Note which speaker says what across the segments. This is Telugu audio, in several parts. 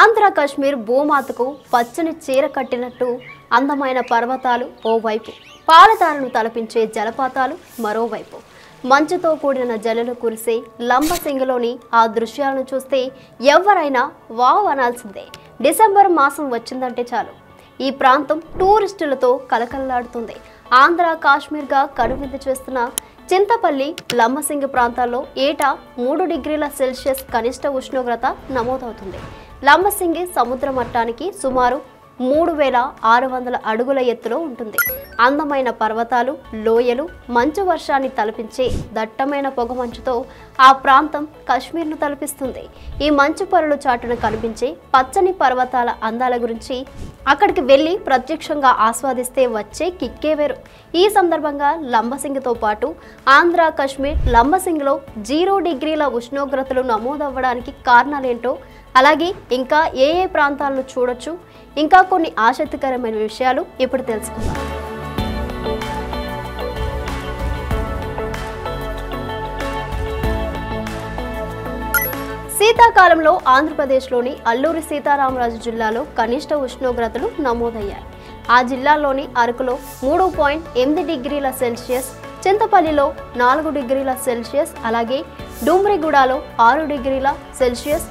Speaker 1: ఆంధ్ర కాశ్మీర్ భూమాతకు పచ్చని చీర కట్టినట్టు అందమైన పర్వతాలు ఓవైపు, పాలధారను తలపించే జలపాతాలు మరోవైపు, మంచుతో కూడిన జల్లులు కురిసే లంబసింగిలోని ఆ దృశ్యాలను చూస్తే ఎవరైనా వావ్ అనాల్సిందే. డిసెంబర్ మాసం వచ్చిందంటే చాలు ఈ ప్రాంతం టూరిస్టులతో కలకలలాడుతుంది. ఆంధ్ర కాశ్మీర్గా కనువిందు చేస్తున్న చింతపల్లి, లంబసింగి ప్రాంతాల్లో ఏటా 3 డిగ్రీల సెల్సియస్ కనిష్ట ఉష్ణోగ్రత నమోదవుతుంది. లంబసింగి సముద్ర మట్టానికి సుమారు 3600 అడుగుల ఎత్తులో ఉంటుంది. అందమైన పర్వతాలు, లోయలు, మంచు వర్షాన్ని తలపించే దట్టమైన పొగమంచుతో ఆ ప్రాంతం కాశ్మీర్ను తలపిస్తుంది. ఈ మంచు పొరలు చాటున కనిపించే పచ్చని పర్వతాల అందాల గురించి అక్కడికి వెళ్ళి ప్రత్యక్షంగా ఆస్వాదిస్తే వచ్చే కిక్కే వేరు. ఈ సందర్భంగా లంబసింగితో పాటు ఆంధ్ర కాశ్మీర్ లంబసింగిలో 0 డిగ్రీల ఉష్ణోగ్రతలు నమోదవ్వడానికి కారణాలేంటో, అలాగే ఇంకా ఏ ప్రాంతాలను చూడొచ్చు, ఇంకా కొన్ని ఆసక్తికరమైన విషయాలు ఇప్పుడు తెలుసుకుందాం. శీతాకాలంలో ఆంధ్రప్రదేశ్లోని అల్లూరి సీతారామరాజు జిల్లాలో కనిష్ట ఉష్ణోగ్రతలు నమోదయ్యాయి. ఆ జిల్లాలోని అరకులో 3.8 డిగ్రీల సెల్సియస్, చింతపల్లిలో 4 డిగ్రీల సెల్సియస్, అలాగే డూమ్రిగూడలో 6 డిగ్రీల సెల్సియస్,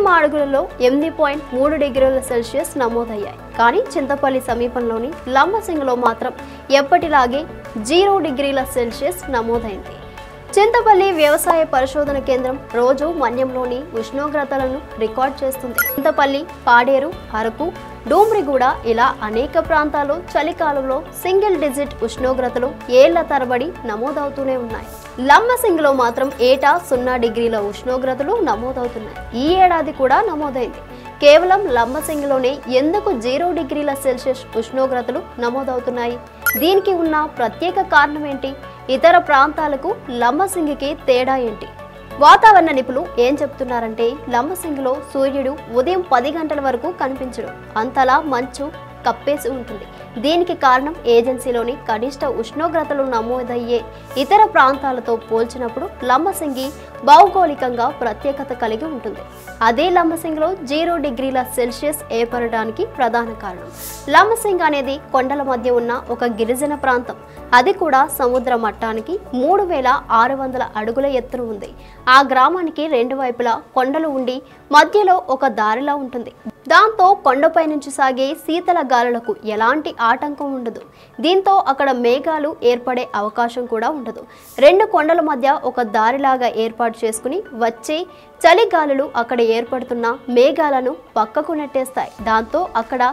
Speaker 1: మాడుగులలో 8.3 డిగ్రీల సెల్సియస్ నమోదయ్యాయి. కానీ చింతపల్లి సమీపంలోని లంబసింగిలో మాత్రం ఎప్పటిలాగే 0 డిగ్రీల సెల్సియస్ నమోదైంది. చింతపల్లి వ్యవసాయ పరిశోధన కేంద్రం రోజు మన్యంలోని ఉష్ణోగ్రతలను రికార్డ్ చేస్తుంది. చింతపల్లి, పాడేరు, అరకు, డూమ్రిగూడ ఇలా అనేక ప్రాంతాల్లో చలికాలంలో సింగిల్ డిజిట్ ఉష్ణోగ్రతలు ఏళ్ల తరబడి నమోదవుతూనే ఉన్నాయి. లంబసింగిలో మాత్రం ఏటా 0 డిగ్రీల ఉష్ణోగ్రతలు నమోదవుతున్నాయి. ఈ ఏడాది కూడా నమోదైంది. కేవలం లంబసింగిలోనే ఎందుకు 0 డిగ్రీల సెల్సియస్ ఉష్ణోగ్రతలు నమోదవుతున్నాయి? దీనికి ఉన్న ప్రత్యేక కారణం ఏంటి? ఇతర ప్రాంతాలకు లంబసింగికి తేడా ఏంటి? వాతావరణ నిపుణులు ఏం చెప్తున్నారంటే, లంబసింగిలో సూర్యుడు ఉదయం 10 గంటల వరకు కనిపించడు. అంతలా మంచు కప్పేసి ఉంటుంది. దీనికి కారణం ఏజెన్సీలోని కనిష్ట ఉష్ణోగ్రతలు నమోదయ్యే ఇతర ప్రాంతాలతో పోల్చినప్పుడు లంబసింగి భౌగోళికంగా ప్రత్యేకత కలిగి ఉంటుంది. అదే లంబసింగిలో 0 డిగ్రీల సెల్సియస్ ఏర్పడడానికి ప్రధాన కారణం. లంబసింగ్ అనేది కొండల మధ్య ఉన్న ఒక గిరిజన ప్రాంతం. అది కూడా సముద్ర మట్టానికి 3600 అడుగుల ఎత్తున ఉంది. ఆ గ్రామానికి 2 వైపులా కొండలు ఉండి మధ్యలో ఒక దారిలా ఉంటుంది. దాంతో కొండపై నుంచి సాగే శీతల గాలులకు ఎలాంటి ఆటంకం ఉండదు. దీంతో అక్కడ మేఘాలు ఏర్పడే అవకాశం కూడా ఉండదు. 2 కొండల మధ్య ఒక దారిలాగా ఏర్పాటు చేసుకుని వచ్చే చలిగాలులు అక్కడ ఏర్పడుతున్న మేఘాలను పక్కకు నెట్టేస్తాయి. దాంతో అక్కడ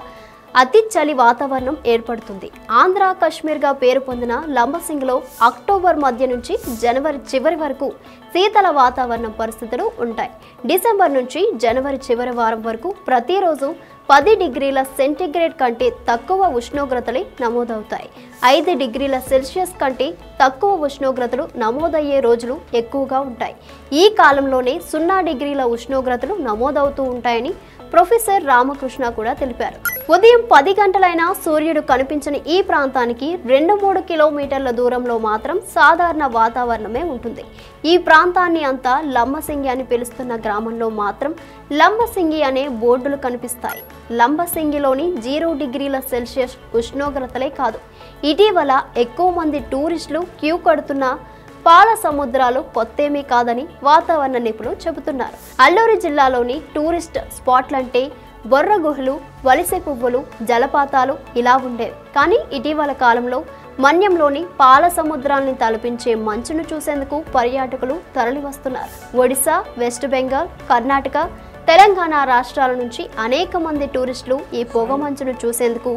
Speaker 1: అతి చలి వాతావరణం ఏర్పడుతుంది. ఆంధ్ర కాశ్మీర్గా పేరు పొందిన లంబసింగిలో అక్టోబర్ మధ్య నుంచి జనవరి చివరి వరకు శీతల వాతావరణం పరిస్థితులు ఉంటాయి. డిసెంబర్ నుంచి జనవరి చివరి వారం వరకు ప్రతిరోజు 10 డిగ్రీల సెంటీగ్రేడ్ కంటే తక్కువ ఉష్ణోగ్రతలే నమోదవుతాయి. 5 డిగ్రీల సెల్సియస్ కంటే తక్కువ ఉష్ణోగ్రతలు నమోదయ్యే రోజులు ఎక్కువగా ఉంటాయి. ఈ కాలంలోనే 0 డిగ్రీల ఉష్ణోగ్రతలు నమోదవుతూ ఉంటాయని ప్రొఫెసర్ రామకృష్ణ కూడా తెలిపారు. ఉదయం 10 గంటలైనా సూర్యుడు కనిపించని ఈ ప్రాంతానికి 2-3 కిలోమీటర్ల దూరంలో మాత్రం సాధారణ వాతావరణమే ఉంటుంది. ఈ ప్రాంతాన్ని అంతా లంబసింగి అని పిలుస్తున్న గ్రామంలో మాత్రం లంబసింగి అనే బోర్డులు కనిపిస్తాయి. లంబసింగిలోని 0 డిగ్రీల సెల్సియస్ ఉష్ణోగ్రతలే కాదు, ఇటీవల ఎక్కువ మంది టూరిస్టులు క్యూ కడుతున్న పాల సముద్రాలు కొత్తేమీ కాదని వాతావరణ నిపుణులు చెబుతున్నారు. అల్లూరి జిల్లాలోని టూరిస్ట్ స్పాట్లంటే బొర్ర గుహలు, వలసె పువ్వులు, జలపాతాలు ఇలా ఉండేవి. కానీ ఇటీవల కాలంలో మన్యంలోని పాల సముద్రాన్ని తలపించే మంచును చూసేందుకు పర్యాటకులు తరలి వస్తున్నారు. ఒడిశా, వెస్ట్ బెంగాల్, కర్ణాటక, తెలంగాణ రాష్ట్రాల నుంచి అనేక మంది టూరిస్టులు ఈ పొగ మంచును చూసేందుకు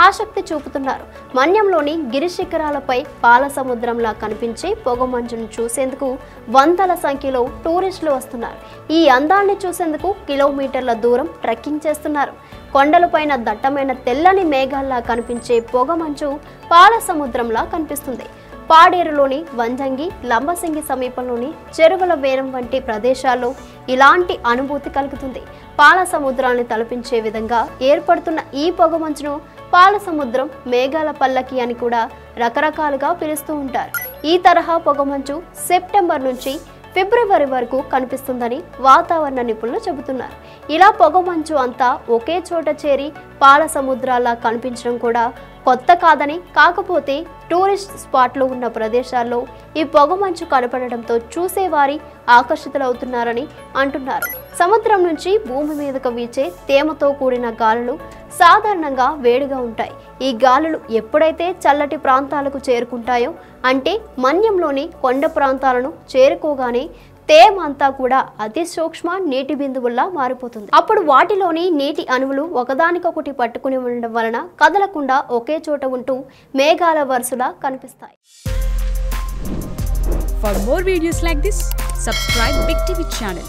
Speaker 1: ఆసక్తి చూపుతున్నారు. మన్యంలోని గిరి శిఖరాలపై పాల సముద్రంలా కనిపించే పొగ మంచును చూసేందుకు వందల సంఖ్యలో టూరిస్టులు వస్తున్నారు. ఈ అందాన్ని చూసేందుకు కిలోమీటర్ల దూరం ట్రెక్కింగ్ చేస్తున్నారు. కొండలపైన దట్టమైన తెల్లని మేఘాల్లా కనిపించే పొగ మంచు పాల సముద్రంలా కనిపిస్తుంది. పాడేరులోని వంజంగి, లంబసింగి సమీపంలోని చెరువుల వేరం వంటి ప్రదేశాల్లో ఇలాంటి అనుభూతి కలుగుతుంది. పాల సముద్రాన్ని తలపించే విధంగా ఏర్పడుతున్న ఈ పొగమంచును పాల సముద్రం, మేఘాల పల్లకి అని కూడా రకరకాలుగా పిలుస్తూ ఉంటారు. ఈ తరహా పొగమంచు సెప్టెంబర్ నుంచి ఫిబ్రవరి వరకు కనిపిస్తుందని వాతావరణ నిపుణులు చెబుతున్నారు. ఇలా పొగమంచు అంతా ఒకే చోట చేరి పాల సముద్రాల్లా కనిపించడం కూడా కొత్త కాదని, కాకపోతే టూరిస్ట్ స్పాట్లు ఉన్న ప్రదేశాల్లో ఈ పొగమంచు కనపడడంతో చూసేవారి ఆకర్షితులవుతున్నారని అంటున్నారు. సముద్రం నుంచి భూమి మీదకు వీచే తేమతో కూడిన గాలులు సాధారణంగా వేడిగా ఉంటాయి. ఈ గాలులు ఎప్పుడైతే చల్లటి ప్రాంతాలకు చేరుకుంటాయో, అంటే మన్యంలోని కొండ ప్రాంతాలను చేరుకోగానే తేమ అంతా కూడా అతి సూక్ష్మ నీటి బిందువుల్లా మారిపోతుంది. అప్పుడు వాటిలోని నీటి అణువులు ఒకదానికొకటి పట్టుకుని ఉండడం వలన కదలకుండా ఒకే చోట ఉంటూ మేఘాల వరుసలా కనిపిస్తాయి.
Speaker 2: For more videos like this, subscribe Big TV channel.